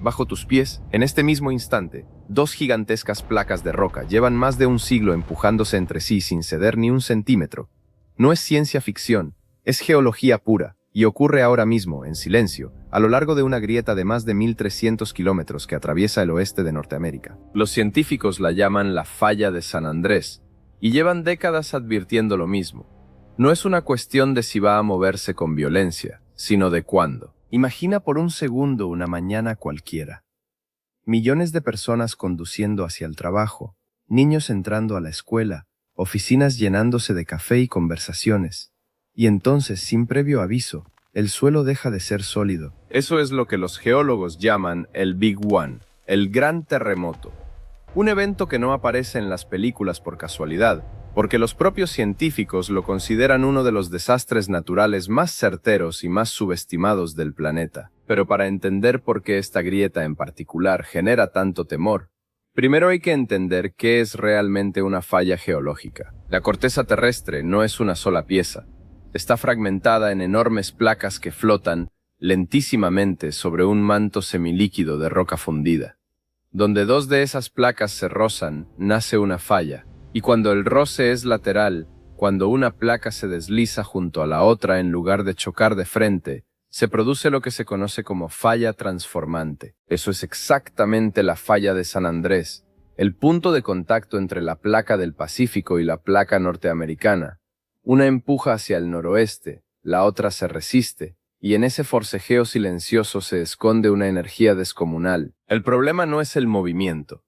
Bajo tus pies, en este mismo instante, dos gigantescas placas de roca llevan más de un siglo empujándose entre sí sin ceder ni un centímetro. No es ciencia ficción, es geología pura, y ocurre ahora mismo, en silencio, a lo largo de una grieta de más de 1.300 kilómetros que atraviesa el oeste de Norteamérica. Los científicos la llaman la falla de San Andrés, y llevan décadas advirtiendo lo mismo. No es una cuestión de si va a moverse con violencia, sino de cuándo. Imagina por un segundo una mañana cualquiera. Millones de personas conduciendo hacia el trabajo, niños entrando a la escuela, oficinas llenándose de café y conversaciones. Y entonces, sin previo aviso, el suelo deja de ser sólido. Eso es lo que los geólogos llaman el Big One, el gran terremoto. Un evento que no aparece en las películas por casualidad, porque los propios científicos lo consideran uno de los desastres naturales más certeros y más subestimados del planeta. Pero para entender por qué esta grieta en particular genera tanto temor, primero hay que entender qué es realmente una falla geológica. La corteza terrestre no es una sola pieza. Está fragmentada en enormes placas que flotan lentísimamente sobre un manto semilíquido de roca fundida. Donde dos de esas placas se rozan, nace una falla, y cuando el roce es lateral, cuando una placa se desliza junto a la otra en lugar de chocar de frente, se produce lo que se conoce como falla transformante. Eso es exactamente la falla de San Andrés, el punto de contacto entre la placa del Pacífico y la placa norteamericana. Una empuja hacia el noroeste, la otra se resiste, y en ese forcejeo silencioso se esconde una energía descomunal. El problema no es el movimiento.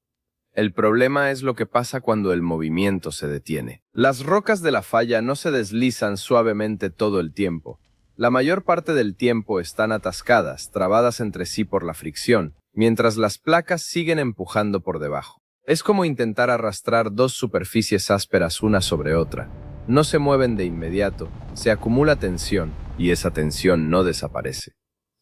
El problema es lo que pasa cuando el movimiento se detiene. Las rocas de la falla no se deslizan suavemente todo el tiempo. La mayor parte del tiempo están atascadas, trabadas entre sí por la fricción, mientras las placas siguen empujando por debajo. Es como intentar arrastrar dos superficies ásperas una sobre otra. No se mueven de inmediato, se acumula tensión, y esa tensión no desaparece.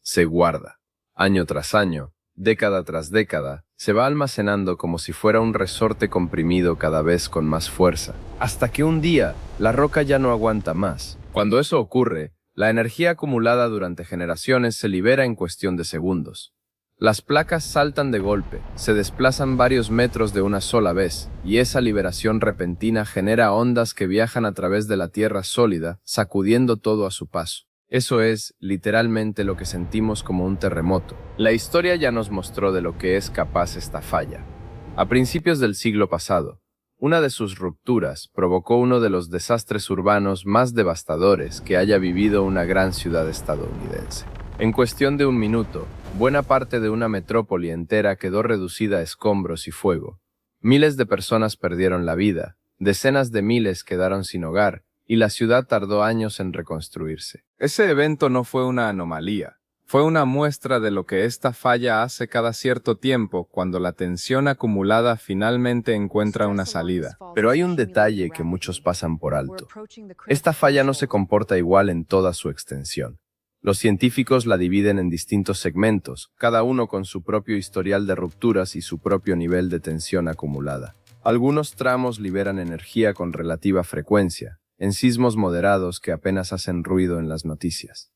Se guarda. Año tras año, década tras década, se va almacenando como si fuera un resorte comprimido cada vez con más fuerza, hasta que un día la roca ya no aguanta más. Cuando eso ocurre, la energía acumulada durante generaciones se libera en cuestión de segundos. Las placas saltan de golpe, se desplazan varios metros de una sola vez, y esa liberación repentina genera ondas que viajan a través de la tierra sólida, sacudiendo todo a su paso. Eso es, literalmente, lo que sentimos como un terremoto. La historia ya nos mostró de lo que es capaz esta falla. A principios del siglo pasado, una de sus rupturas provocó uno de los desastres urbanos más devastadores que haya vivido una gran ciudad estadounidense. En cuestión de un minuto, buena parte de una metrópoli entera quedó reducida a escombros y fuego. Miles de personas perdieron la vida, decenas de miles quedaron sin hogar, y la ciudad tardó años en reconstruirse. Ese evento no fue una anomalía. Fue una muestra de lo que esta falla hace cada cierto tiempo cuando la tensión acumulada finalmente encuentra una salida. Pero hay un detalle que muchos pasan por alto. Esta falla no se comporta igual en toda su extensión. Los científicos la dividen en distintos segmentos, cada uno con su propio historial de rupturas y su propio nivel de tensión acumulada. Algunos tramos liberan energía con relativa frecuencia, en sismos moderados que apenas hacen ruido en las noticias.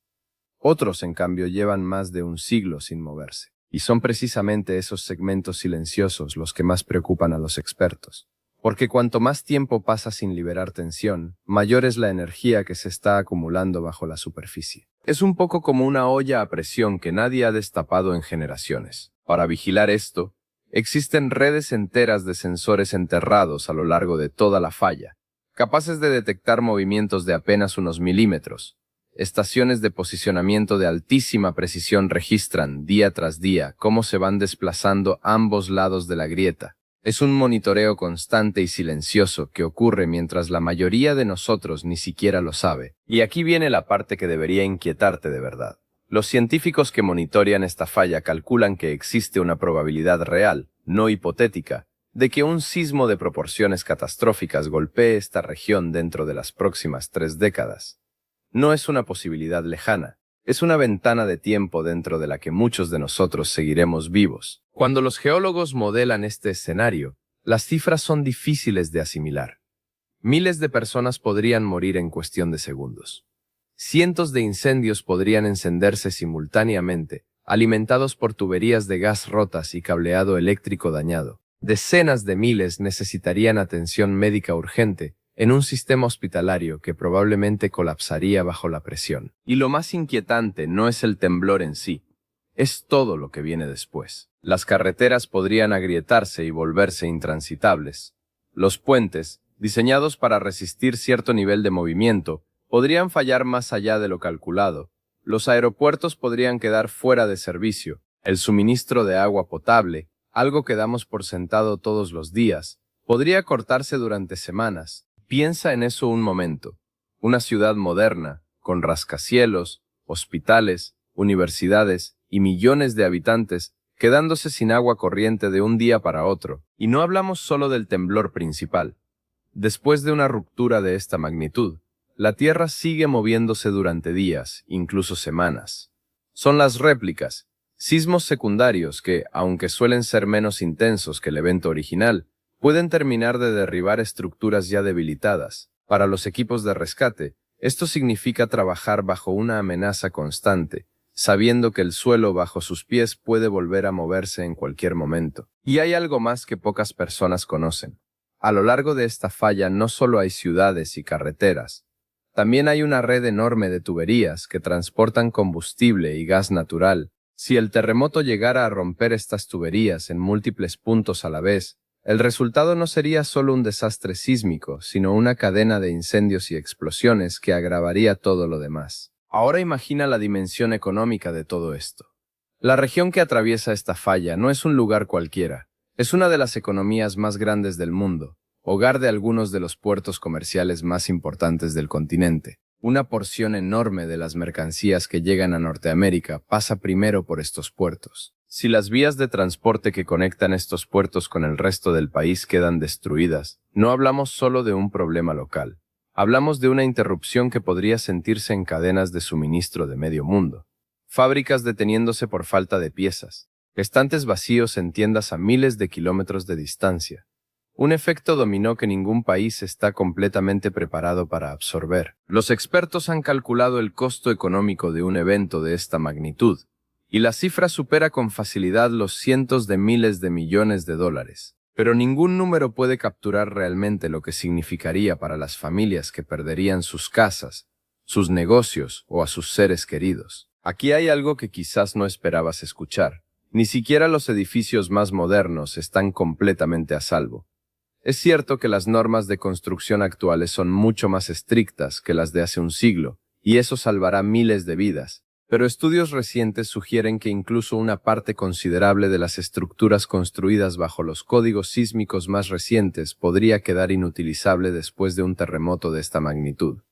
Otros, en cambio, llevan más de un siglo sin moverse. Y son precisamente esos segmentos silenciosos los que más preocupan a los expertos. Porque cuanto más tiempo pasa sin liberar tensión, mayor es la energía que se está acumulando bajo la superficie. Es un poco como una olla a presión que nadie ha destapado en generaciones. Para vigilar esto, existen redes enteras de sensores enterrados a lo largo de toda la falla, capaces de detectar movimientos de apenas unos milímetros. Estaciones de posicionamiento de altísima precisión registran, día tras día, cómo se van desplazando ambos lados de la grieta. Es un monitoreo constante y silencioso que ocurre mientras la mayoría de nosotros ni siquiera lo sabe. Y aquí viene la parte que debería inquietarte de verdad. Los científicos que monitorean esta falla calculan que existe una probabilidad real, no hipotética, de que un sismo de proporciones catastróficas golpee esta región dentro de las próximas 3 décadas. No es una posibilidad lejana. Es una ventana de tiempo dentro de la que muchos de nosotros seguiremos vivos. Cuando los geólogos modelan este escenario, las cifras son difíciles de asimilar. Miles de personas podrían morir en cuestión de segundos. Cientos de incendios podrían encenderse simultáneamente, alimentados por tuberías de gas rotas y cableado eléctrico dañado. Decenas de miles necesitarían atención médica urgente en un sistema hospitalario que probablemente colapsaría bajo la presión. Y lo más inquietante no es el temblor en sí, es todo lo que viene después. Las carreteras podrían agrietarse y volverse intransitables. Los puentes, diseñados para resistir cierto nivel de movimiento, podrían fallar más allá de lo calculado. Los aeropuertos podrían quedar fuera de servicio. El suministro de agua potable, algo que damos por sentado todos los días, podría cortarse durante semanas. Piensa en eso un momento. Una ciudad moderna, con rascacielos, hospitales, universidades y millones de habitantes, quedándose sin agua corriente de un día para otro. Y no hablamos solo del temblor principal. Después de una ruptura de esta magnitud, la Tierra sigue moviéndose durante días, incluso semanas. Son las réplicas, sismos secundarios que, aunque suelen ser menos intensos que el evento original, pueden terminar de derribar estructuras ya debilitadas. Para los equipos de rescate, esto significa trabajar bajo una amenaza constante, sabiendo que el suelo bajo sus pies puede volver a moverse en cualquier momento. Y hay algo más que pocas personas conocen. A lo largo de esta falla no solo hay ciudades y carreteras, también hay una red enorme de tuberías que transportan combustible y gas natural. Si el terremoto llegara a romper estas tuberías en múltiples puntos a la vez, el resultado no sería solo un desastre sísmico, sino una cadena de incendios y explosiones que agravaría todo lo demás. Ahora imagina la dimensión económica de todo esto. La región que atraviesa esta falla no es un lugar cualquiera, es una de las economías más grandes del mundo, hogar de algunos de los puertos comerciales más importantes del continente. Una porción enorme de las mercancías que llegan a Norteamérica pasa primero por estos puertos. Si las vías de transporte que conectan estos puertos con el resto del país quedan destruidas, no hablamos solo de un problema local. Hablamos de una interrupción que podría sentirse en cadenas de suministro de medio mundo. Fábricas deteniéndose por falta de piezas, estantes vacíos en tiendas a miles de kilómetros de distancia. Un efecto dominó que ningún país está completamente preparado para absorber. Los expertos han calculado el costo económico de un evento de esta magnitud, y la cifra supera con facilidad los cientos de miles de millones de dólares. Pero ningún número puede capturar realmente lo que significaría para las familias que perderían sus casas, sus negocios o a sus seres queridos. Aquí hay algo que quizás no esperabas escuchar. Ni siquiera los edificios más modernos están completamente a salvo. Es cierto que las normas de construcción actuales son mucho más estrictas que las de hace un siglo, y eso salvará miles de vidas. Pero estudios recientes sugieren que incluso una parte considerable de las estructuras construidas bajo los códigos sísmicos más recientes podría quedar inutilizable después de un terremoto de esta magnitud.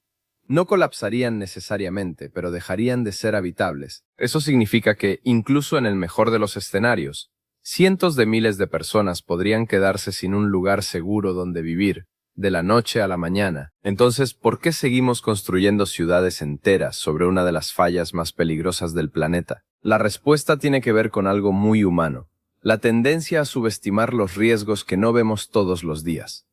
No colapsarían necesariamente, pero dejarían de ser habitables. Eso significa que, incluso en el mejor de los escenarios, cientos de miles de personas podrían quedarse sin un lugar seguro donde vivir, de la noche a la mañana. Entonces, ¿por qué seguimos construyendo ciudades enteras sobre una de las fallas más peligrosas del planeta? La respuesta tiene que ver con algo muy humano, la tendencia a subestimar los riesgos que no vemos todos los días.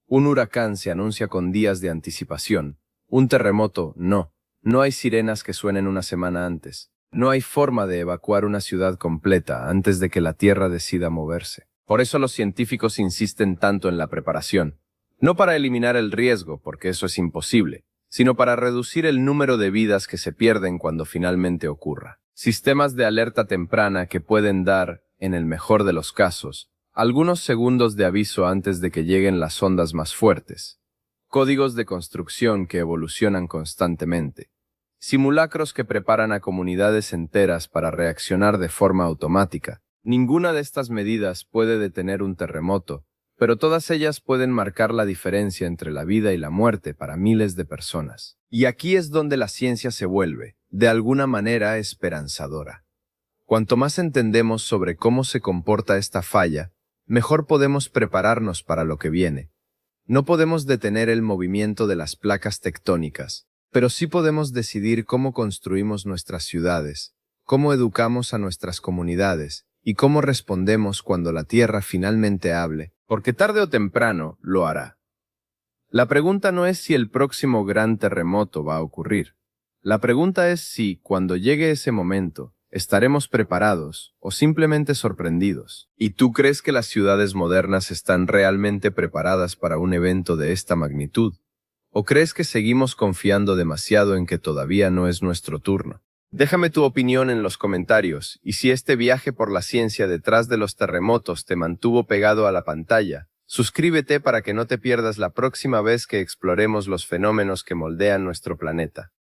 Un huracán se anuncia con días de anticipación. Un terremoto, no. No hay sirenas que suenen una semana antes. No hay forma de evacuar una ciudad completa antes de que la Tierra decida moverse. Por eso los científicos insisten tanto en la preparación. No para eliminar el riesgo, porque eso es imposible, sino para reducir el número de vidas que se pierden cuando finalmente ocurra. Sistemas de alerta temprana que pueden dar, en el mejor de los casos, algunos segundos de aviso antes de que lleguen las ondas más fuertes. Códigos de construcción que evolucionan constantemente. Simulacros que preparan a comunidades enteras para reaccionar de forma automática. Ninguna de estas medidas puede detener un terremoto, pero todas ellas pueden marcar la diferencia entre la vida y la muerte para miles de personas. Y aquí es donde la ciencia se vuelve, de alguna manera, esperanzadora. Cuanto más entendemos sobre cómo se comporta esta falla, mejor podemos prepararnos para lo que viene. No podemos detener el movimiento de las placas tectónicas, pero sí podemos decidir cómo construimos nuestras ciudades, cómo educamos a nuestras comunidades y cómo respondemos cuando la Tierra finalmente hable, porque tarde o temprano lo hará. La pregunta no es si el próximo gran terremoto va a ocurrir. La pregunta es si, cuando llegue ese momento, ¿Estaremos preparados o simplemente sorprendidos? ¿Y tú crees que las ciudades modernas están realmente preparadas para un evento de esta magnitud? ¿O crees que seguimos confiando demasiado en que todavía no es nuestro turno? Déjame tu opinión en los comentarios, y si este viaje por la ciencia detrás de los terremotos te mantuvo pegado a la pantalla, suscríbete para que no te pierdas la próxima vez que exploremos los fenómenos que moldean nuestro planeta.